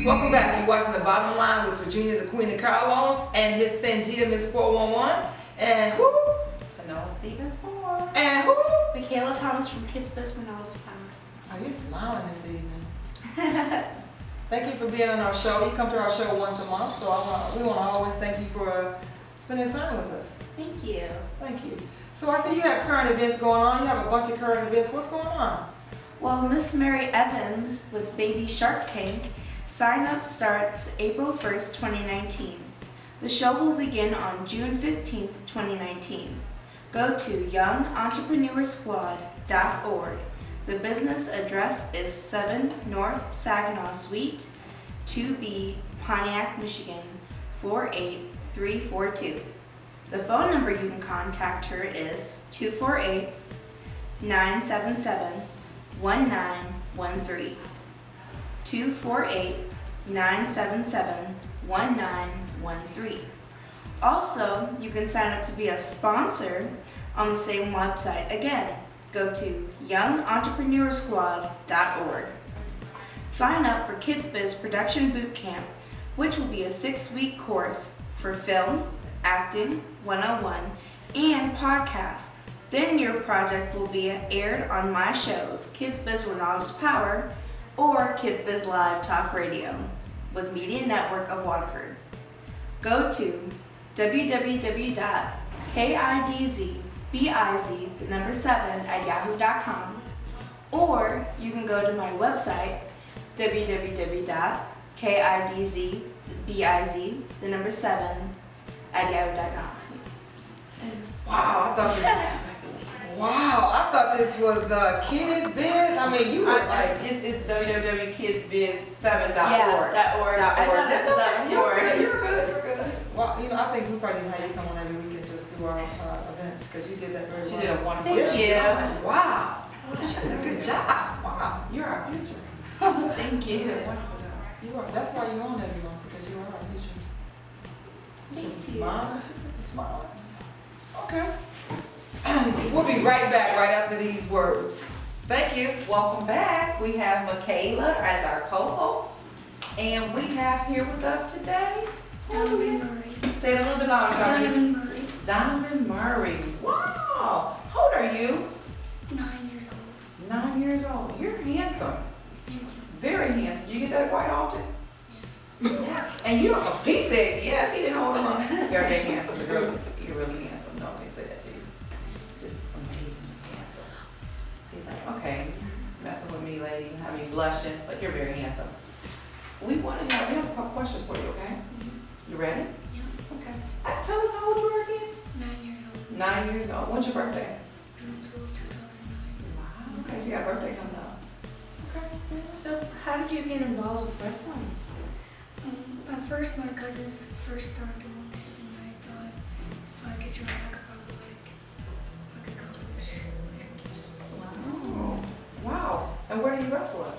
Welcome back. You're watching The Bottom Line with Regina, the Queen of Car Loans, and Miss Sangeya, Miss 411. And who? Tanoa'Stephens-Ford. And who? Michaela Thomas from Kidz Biz. Are you smiling this evening? Thank you for being on our show. You come to our show once a month, so we want to always thank you for spending time with us. Thank you. Thank you. So I see you have current events going on. You have a bunch of current events. What's going on? Well, Miss Murry Evans with Baby Shark Tank sign up starts April 1st, 2019. The show will begin on June 15th, 2019. Go to youngentrepreneursquad.org. The business address is 7 North Saginaw Suite, 2B, Pontiac, Michigan, 48342. The phone number you can contact her is 248-977-1913. 248-977-1913. Also, you can sign up to be a sponsor on the same website. Again, go to youngentrepreneursquad.org. Sign up for Kidz Biz Production Boot Camp, which will be a 6-week course for film, acting 101, and podcast. Then your project will be aired on my shows, Kidz Biz Where Knowledge is Power, or Kidz Biz Live Talk Radio with Media Network of Waterford. Go to www.kidzbiz7@yahoo.com, or you can go to my website www.kidzbiz7@yahoo.com. Wow, I thought this was Kidz Biz. I mean, you were like, It's www.kidzbiz7.org. Yeah, .org. I thought That's it was okay. You're good. well, I think we probably need to have you come on every week and just do our events because you did that very well. She did a wonderful Thank job. you. Wow, she did a good job. Wow, You're our future. Oh, thank you. Wonderful job. you are. That's why you're on every month because you are our future. She's just a Thank you. smile. She's just a smile. Okay. We'll be right back right after these words. Thank you. Welcome back. We have Michaela as our co-host, and we have here with us today. Donavin Murry. Say it a little bit louder. Donavin Murry. Donavin Murry. Wow. How old are you? 9 years old. 9 years old. You're handsome. Thank you. Very handsome. Do you get that quite often? Yes. Yeah. And you don't. He said yes. He didn't hold him up. You're very handsome. The girls, you're really handsome. No, they say that to you. Just amazingly handsome. He's like, okay, messing with me, lady. I mean, blushing, but you're very handsome. We have a couple questions for you, okay? You ready? Yeah. Okay. Tell us how old you are again. 9 years old. 9 years old. When's your birthday? June 12, 2009. Wow. Okay, so you got a birthday coming up. Okay. So, how did you get involved with wrestling? At first, my cousins first started doing it, and I thought if I could try, I could probably accomplish my dreams. Wow. Wow. And where do you wrestle at?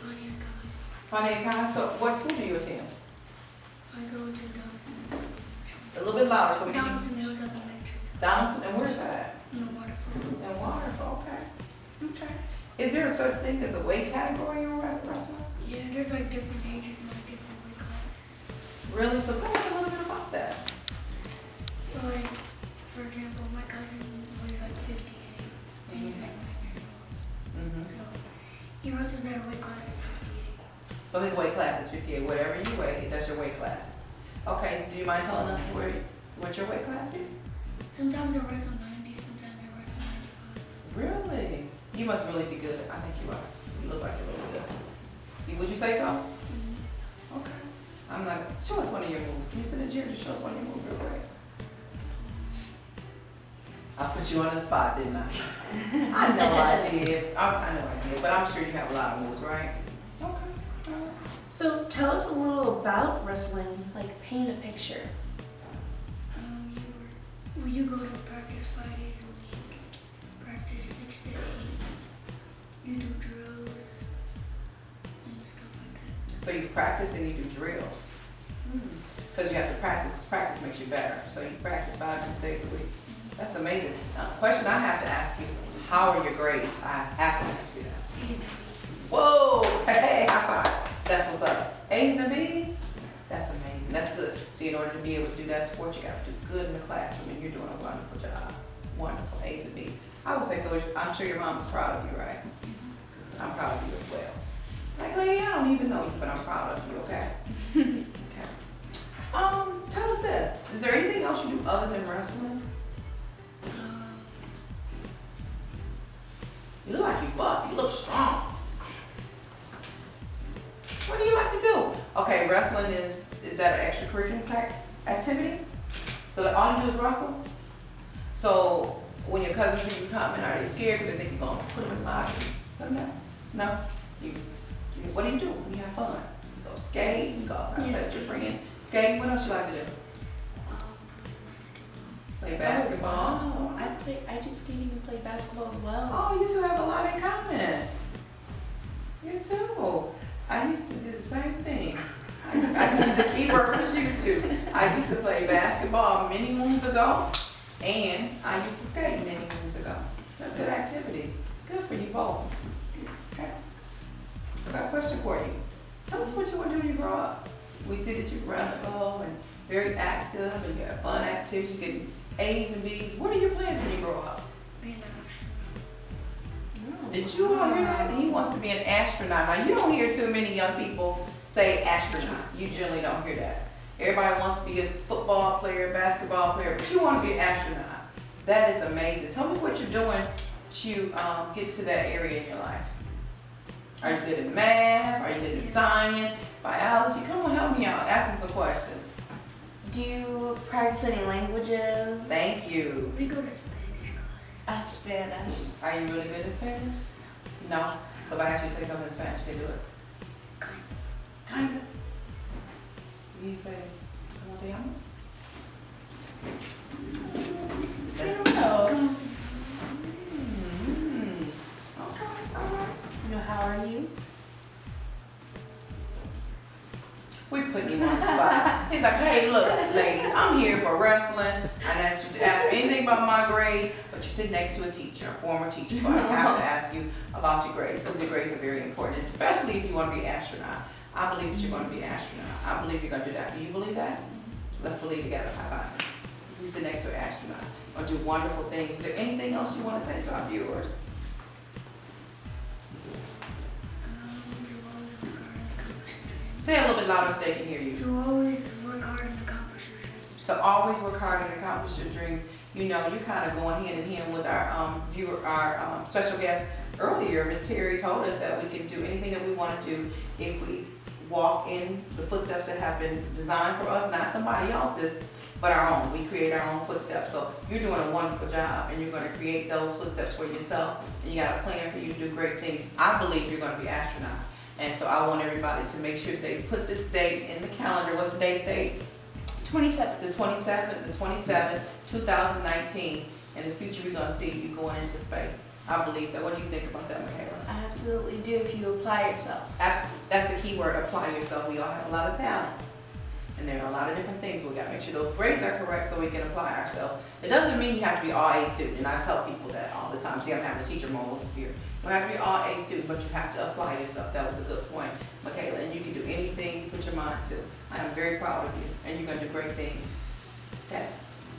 Pontiac High. Pontiac High. So what school do you attend? I go to Donavin A little bit louder so we can. Hills Elementary. Donaldson, and where's that? In the waterfall. In Waterford, okay. Okay. Is there a such thing as a weight category in wrestling? Yeah, there's like different ages and like different weight classes. Really? So tell us a little bit about that. So like, for example, my cousin weighs like 58, and he's like 9 years old. Mm-hmm. So he wrestles at a weight class of 58. So his weight class is 58. Whatever you weigh, that's your weight class. Okay. Do you mind telling us what your weight class is? Sometimes I wrestle 90, sometimes I wrestle 95. Really? You must really be good. I think you are. You look like you're really good. Would you say so? Mm-hmm. Okay. I'm not. Show us one of your moves. Can you sit in the chair? Just show us one of your moves real quick. I put you on the spot, didn't I? I know I did. I know I did. But I'm sure you have a lot of moves, right? Okay. All right. So, tell us a little about wrestling, like paint a picture. You go to practice 5 days a week, practice 6 to 8. You do drills and stuff like that. So you practice and you do drills. Because you have to practice, because practice makes you better. So you practice 5 to 6 days a week. That's amazing. Now, question I have to ask you, how are your grades? I have to ask you that. A's and B's. Whoa! Hey, high five. That's what's up. A's and B's? That's amazing. That's good. So in order to be able to do that sport, you got to do good in the classroom, and you're doing a wonderful job. Wonderful. A's and B's. I would say so. I'm sure your mom's proud of you, right? I'm proud of you as well. Like, lady, I don't even know you, but I'm proud of you, okay? Okay. Tell us this. Is there anything else you do other than wrestling? You look like you buff. You look strong. What do you like to do? Okay, wrestling is that an extracurricular activity? So that all you do is wrestle? So when your cousins see you coming, are they scared because they think you're going to put them in the lodge? No? What do you do when you have fun? You go skate, you go outside, play with your friend. Skate, what else you like to do? Play basketball. Oh, I do skating and play basketball as well. Oh, you two have a lot in common. You too. I used to do the same thing. I used the keyword was used to. I used to play basketball many moons ago, and I used to skate many moons ago. That's a good activity. Good for you both. Okay. I got a question for you. Tell us what you want to do when you grow up. We see that you wrestle and very active, and you have fun activities, getting A's and B's. What are your plans when you grow up? Being an astronaut. Did you all hear that? He wants to be an astronaut. Now, you don't hear too many young people say astronaut. You generally don't hear that. Everybody wants to be a football player, basketball player, but you want to be an astronaut. That is amazing. Tell me what you're doing to get to that area in your life. Are you good in math? Are you good in science, biology? Come on, help me out. Ask me some questions. Do you practice any languages? Thank you. We go to Spanish class. Spanish. Are you really good in Spanish? No? So if I ask you to say something in Spanish, can you do it? Kind of. You say, ¿cómo te llamas? Say hello. Come Okay, all right. No, how are you? We putting him on the spot. He's like, hey, look, ladies, I'm here for wrestling. I asked you to ask me anything about my grades, but you sit next to a teacher, a former teacher, so I have to ask you about your grades, because your grades are very important, especially if you want to be an astronaut. I believe that you're going to be an astronaut. I believe you're going to do that. Do you believe that? Let's believe together. High five. You sit next to an astronaut or do wonderful things. Is there anything else you want to say to our viewers? To always work hard and accomplish your dreams. Say it a little bit louder so they can hear you. To always work hard and accomplish your dreams. So always work hard and accomplish your dreams. You know, you're kind of going hand in hand with our special guest earlier. Miss Terry told us that we can do anything that we want to do if we walk in the footsteps that have been designed for us, not somebody else's, but our own. We create our own footsteps. So you're doing a wonderful job, and you're going to create those footsteps for yourself, and you got a plan for you to do great things. I believe you're going to be an astronaut. And so I want everybody to make sure they put this date in the calendar. What's today's date? 27th. The 27th, 2019. In the future, we're going to see you going into space. I believe that. What do you think about that, Michaela? I absolutely do if you apply yourself. Absolutely. That's the key word, apply yourself. We all have a lot of talents. And there are a lot of different things. We got to make sure those grades are correct so we can apply ourselves. It doesn't mean you have to be all A student. And I tell people that all the time. See, I'm having a teacher moment here. You don't have to be all A student, but you have to apply yourself. That was a good point, Michaela. And you can do anything you put your mind to. I am very proud of you. And you're going to do great things. Okay?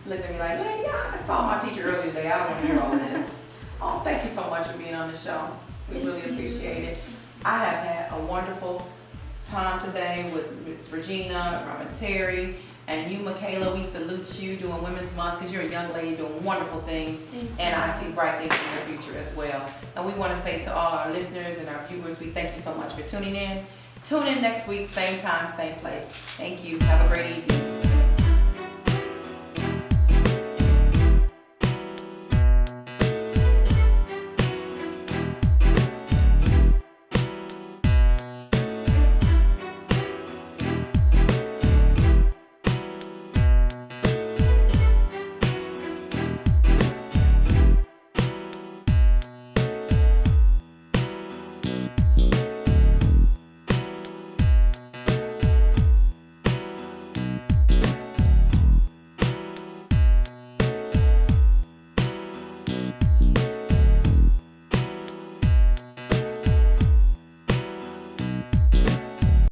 Look at me like, lady, I saw my teacher earlier today. I don't want to hear all of this. Oh, thank you so much for being on the show. We really appreciate it. I have had a wonderful time today with Ms. Regina, Robin Terry, and you, Michaela. We salute you doing Women's Month because you're a young lady doing wonderful things, and I see bright things in your future as well. And we want to say to all our listeners and our viewers, we thank you so much for tuning in. Tune in next week, same time, same place. Thank you. Have a great evening.